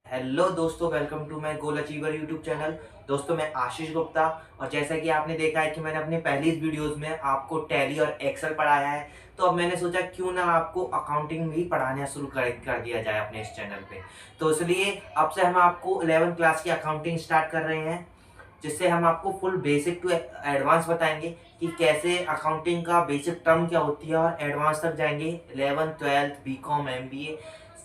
Hello दोस्तों, welcome to my goal achiever YouTube channel. दोस्तों, मैं आशीष गुप्ता। और जैसा कि आपने देखा है कि मैंने अपने पहली वीडियोस में आपको टैली और एक्सेल पढ़ाया है, तो अब मैंने सोचा क्यों ना आपको अकाउंटिंग भी पढ़ाना शुरू कर दिया जाए अपने इस चैनल पे। तो इसलिए अब से हम आपको 11th क्लास की अकाउंटिंग स्टार्ट कर रहे हैं, जिससे हम आपको फुल बेसिक टू एडवांस बताएंगे कि कैसे अकाउंटिंग का बेसिक टर्म क्या होती है, और एडवांस तक जाएंगे। 11th 12th बीकॉम एमबीए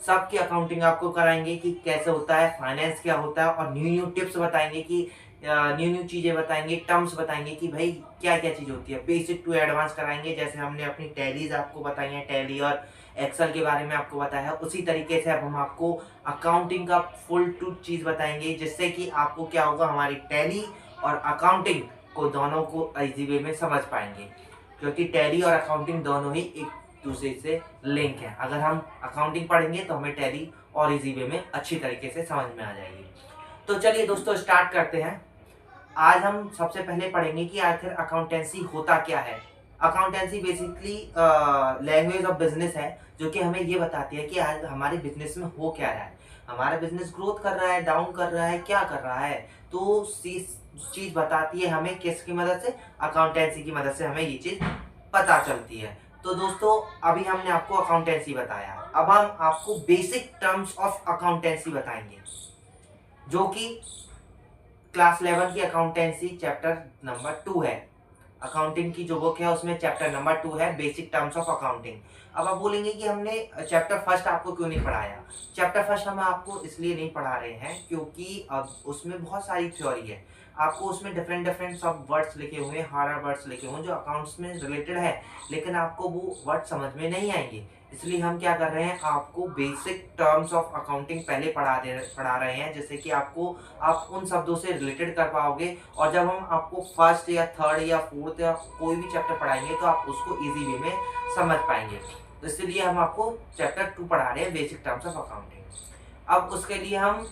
सबकी अकाउंटिंग आपको कराएंगे कि कैसे होता है, फाइनेंस क्या होता है, और न्यू न्यू टिप्स बताएंगे कि न्यू न्यू चीजें बताएंगे, टर्म्स बताएंगे कि भाई क्या क्या चीज होती है। बेसिक टू एडवांस कराएंगे, जैसे हमने अपनी टैलीज आपको बताई है, टैली और एक्सेल के बारे में आपको बताया है, उसी तरीके से अब हम आपको अकाउंटिंग का फुल टू चीज बताएंगे, जिससे कि आपको क्या होगा, हमारी टैली और अकाउंटिंग को दोनों को इजी वे में समझ पाएंगे, क्योंकि टैली और अकाउंटिंग दोनों ही एक दूसरे से लिंक है। अगर हम अकाउंटिंग पढ़ेंगे तो हमें टैली और इजी वे में अच्छी तरीके से समझ में आ जाएगी। तो चलिए दोस्तों, स्टार्ट करते हैं। आज हम सबसे पहले पढ़ेंगे कि आखिर अकाउंटेंसी होता क्या है। Accountancy basically language of business है, जो कि हमें ये बताती है कि आज हमारे बिजनेस में हो क्या रहा है, हमारा बिजनेस ग्रोथ कर रहा है, डाउन कर रहा है, क्या कर रहा है। तो चीज बताती है हमें किसकी मदद से, अकाउंटेंसी की मदद से हमें ये चीज पता चलती है। तो दोस्तों, अभी हमने आपको अकाउंटेंसी बताया, अब हम आपको बेसिक टर्म्स ऑफ अकाउंटेंसी बताएंगे, जो कि क्लास 11 की अकाउंटेंसी चैप्टर नंबर 2 है। अकाउंटिंग की जो बुक है उसमें चैप्टर नंबर 2 है, बेसिक टर्म्स ऑफ अकाउंटिंग। अब आप बोलेंगे कि हमने चैप्टर फर्स्ट आपको क्यों नहीं पढ़ाया। चैप्टर फर्स्ट हम आपको इसलिए नहीं पढ़ा रहे हैं क्योंकि अब उसमें बहुत सारी थ्योरी है। आपको उसमें डिफरेंट डिफरेंट सब वर्ड्स लिखे हुए हैं, हार्ड वर्ड्स लिखे हुए हैं जो अकाउंट्स में रिलेटेड है, लेकिन आपको वो वर्ड समझ में नहीं आएंगे। इसलिए हम क्या कर रहे हैं, आपको बेसिक टर्म्स ऑफ अकाउंटिंग पहले पढ़ा रहे हैं, जिससे कि आप उन शब्दों से रिलेटेड कर पाओगे। और जब हम आपको फर्स्ट या थर्ड या फोर्थ या कोई भी चैप्टर पढ़ाएंगे तो आप उसको इजी वे में समझ पाएंगे। तो इसलिए हम आपको चैप्टर 2 पढ़ा रहे हैं, बेसिक टर्म्स ऑफ अकाउंटिंग। अब उसके लिए हम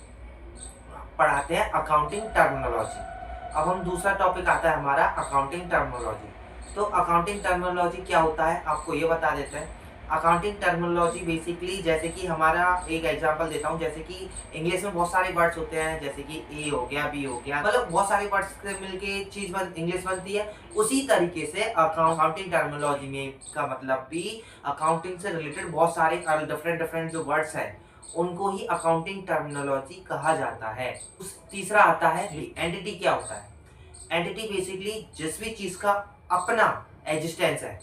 पढ़ाते हैं अकाउंटिंग टर्मिनोलॉजी। अब हम दूसरा टॉपिक आता है हमारा अकाउंटिंग टर्मिनोलॉजी। तो अकाउंटिंग टर्मिनोलॉजी क्या होता है आपको ये बता देते हैं। अकाउंटिंग टर्मिनोलॉजी बेसिकली, जैसे कि हमारा एक एग्जांपल देता हूँ, जैसे कि इंग्लिश में बहुत सारे वर्ड्स होते हैं, जैसे कि ए हो गया, बी हो गया, मतलब बहुत सारे वर्ड्स से मिलके चीज इंग्लिश बनती है। उसी तरीके से अकाउंटिंग टर्मिनोलॉजी में का मतलब भी अकाउंटिंग से रिलेटेड बहुत सारे डिफरेंट डिफरेंट जो वर्ड्स हैं उनको ही अकाउंटिंग टर्मिनोलॉजी कहा जाता है। तीसरा आता है एंटिटी। क्या होता है एंटिटी? बेसिकली जिस भी चीज का अपना एग्जिस्टेंस है,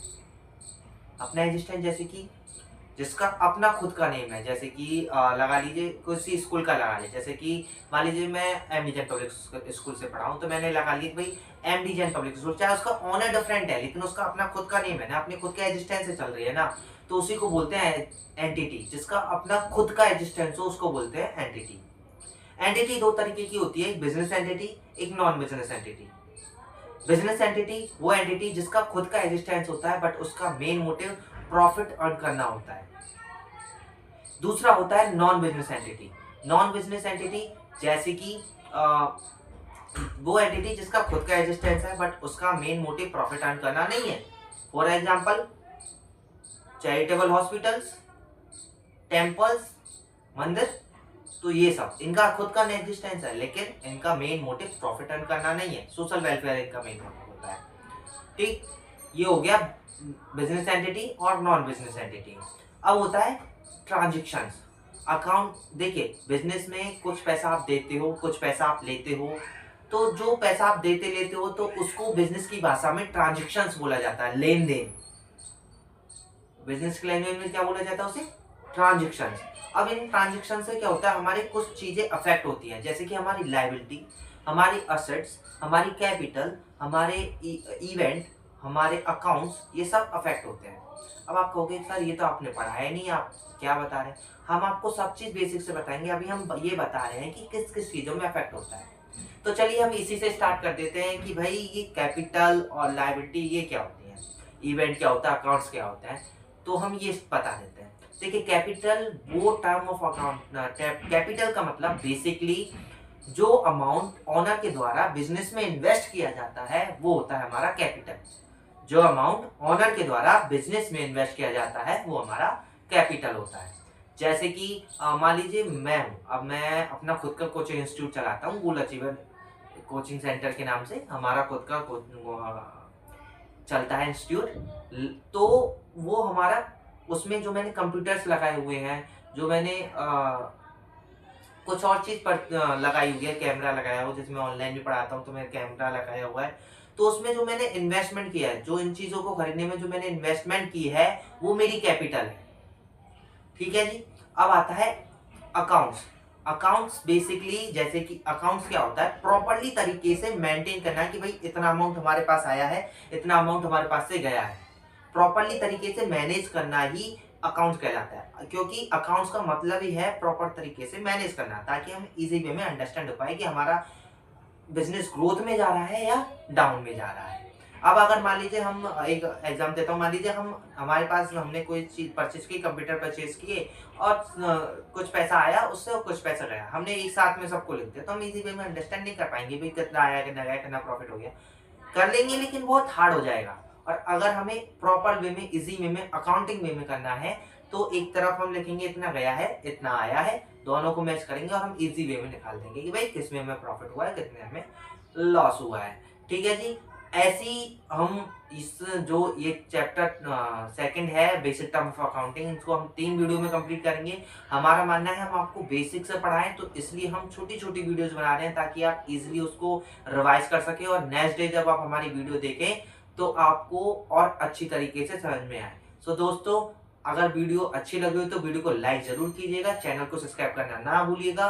अपना एग्जिस्टेंस, जैसे कि जिसका अपना खुद का नेम है, जैसे कि लगा लीजिए किसी स्कूल का लगा लीजिए, जैसे कि मान लीजिए मैं M D Jain public school से पढ़ा हूँ, तो मैंने लगा लिया भाई M D Jain public school, चाहे उसका ऑनर डिफरेंट है लेकिन उसका अपना खुद का नेम है ना, अपने खुद के एग्जिस्टेंस से चल रही है ना, तो उसी को बोलते हैं एंटिटी। जिसका अपना खुद का एग्जिस्टेंस हो उसको बोलते हैं एंटिटी। एंटिटी दो तरीके की होती है, एक बिजनेस एंटिटी, एक non business entity. Business entity वो एंटिटी जिसका खुद का एग्जिस्टेंस होता है, बट उसका मेन मोटिव प्रॉफिट अर्न करना होता है। दूसरा होता है non business entity. Non business entity जैसे कि वो एंटिटी जिसका खुद का एग्जिस्टेंस है बट उसका मेन मोटिव प्रॉफिट अर्न करना नहीं है। For example charitable hospitals, temples, मंदिर, तो ये सब इनका खुद का एग्जिस्टेंस है लेकिन इनका मेन मोटिव प्रॉफिट अर्न करना नहीं है, सोशल वेलफेयर इनका मेन मोटिव होता है। ठीक, ये हो गया बिजनेस एंटिटी और नॉन बिजनेस एंटिटी। अब होता है ट्रांजेक्शन्स। अकाउंट देखिए, बिजनेस में कुछ पैसा आप देते हो, कुछ पैसा आप लेते हो, तो जो पैसा आप देते लेते हो तो उसको बिजनेस की भाषा में ट्रांजेक्शन्स बोला जाता है, लेन देन। बिजनेस की लैंग्वेज में क्या बोला जाता है उसे? ट्रांजेक्शन। अब इन ट्रांजेक्शन से क्या होता है, हमारी कुछ चीजें अफेक्ट होती हैं, जैसे कि हमारी लायबिलिटी, हमारी असेट्स, हमारी कैपिटल, हमारे इवेंट, हमारे अकाउंट्स, ये सब अफेक्ट होते हैं। अब आप कहोगे सर ये तो आपने पढ़ाया नहीं, आप क्या बता रहे हैं। हम आपको सब चीज बेसिक से बताएंगे। अभी हम ये बता रहे हैं कि किस किस चीजों में अफेक्ट होता है। तो चलिए हम इसी से स्टार्ट कर देते हैं कि भाई ये कैपिटल और लायबिलिटी ये क्या होती है, इवेंट क्या होता है, अकाउंट्स क्या होता है। तो हम ये बता देते हैं। देखिए, कैपिटल वो टर्म ऑफ अकाउंट, कैपिटल का मतलब बेसिकली जो अमाउंट ओनर के द्वारा बिजनेस में इन्वेस्ट किया जाता है वो होता है हमारा कैपिटल। जो अमाउंट ओनर के द्वारा बिजनेस में इन्वेस्ट किया जाता है वो हमारा कैपिटल होता है। जैसे कि मान लीजिए मैं हूँ, अब मैं अपना खुद का कोचिंग इंस्टीट्यूट चलाता हूँ, गोल अचीवर कोचिंग सेंटर के नाम से हमारा खुद का चलता है इंस्टीट्यूट। तो वो हमारा, उसमें जो मैंने कंप्यूटर्स लगाए हुए हैं, जो मैंने कुछ और चीज़ पर लगाई हुई है, कैमरा लगाया हुआ, जिसमें ऑनलाइन भी पढ़ाता हूँ तो मेरा कैमरा लगाया हुआ है। तो उसमें जो मैंने इन्वेस्टमेंट किया है, जो इन चीज़ों को खरीदने में जो मैंने इन्वेस्टमेंट की है, वो मेरी कैपिटल है। ठीक है जी। अब आता है अकाउंट्स। अकाउंट्स बेसिकली, जैसे कि अकाउंट्स क्या होता है, प्रॉपर्ली तरीके से मेंटेन करना है कि भाई इतना अमाउंट हमारे पास आया है, इतना अमाउंट हमारे पास से गया है। प्रॉपर्ली तरीके से मैनेज करना ही अकाउंट्स कहलाता है, क्योंकि अकाउंट्स का मतलब ही है प्रॉपर तरीके से मैनेज करना, ताकि हम इजी वे में अंडरस्टैंड हो पाए कि हमारा बिजनेस ग्रोथ में जा रहा है या डाउन में जा रहा है। अब अगर मान लीजिए, हम एक एग्जाम देता हूँ, मान लीजिए हमारे पास हमने कोई चीज परचेज की, कंप्यूटर परचेज किए और कुछ पैसा आया उससे और कुछ पैसा गया, हमने एक साथ में सबको लिख दिया, तो हम इजी वे में अंडरस्टैंड नहीं कर पाएंगे भाई कितना आया, कितना गया, कितना प्रॉफिट हो गया। कर लेंगे लेकिन बहुत हार्ड हो जाएगा। और अगर हमें प्रॉपर वे में, इजी वे में, अकाउंटिंग वे में करना है, तो एक तरफ हम लिखेंगे इतना गया है, इतना आया है, दोनों को मैच करेंगे और हम इजी वे में निकाल देंगे कि भाई किस में हमें प्रॉफिट हुआ है, कितने हमें लॉस हुआ है। ठीक है जी। ऐसी हम इस जो ये चैप्टर सेकंड है, बेसिक टर्म ऑफ अकाउंटिंग, इसको हम 3 वीडियो में कंप्लीट करेंगे। हमारा मानना है हम आपको बेसिक से पढ़ाएं, तो इसलिए हम छोटी छोटी वीडियोस बना रहे हैं, ताकि आप इजीली उसको रिवाइज कर सके और नेक्स्ट डे जब आप हमारी वीडियो देखें तो आपको और अच्छी तरीके से समझ में आए। सो दोस्तों, अगर वीडियो अच्छी लगी हो तो वीडियो को लाइक जरूर कीजिएगा, चैनल को सब्सक्राइब करना ना भूलिएगा।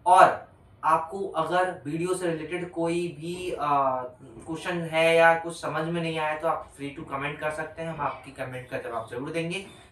और आपको अगर वीडियो से रिलेटेड कोई भी क्वेश्चन है या कुछ समझ में नहीं आया, तो आप फ्री टू कमेंट कर सकते हैं, हम आपकी कमेंट का जवाब जरूर देंगे।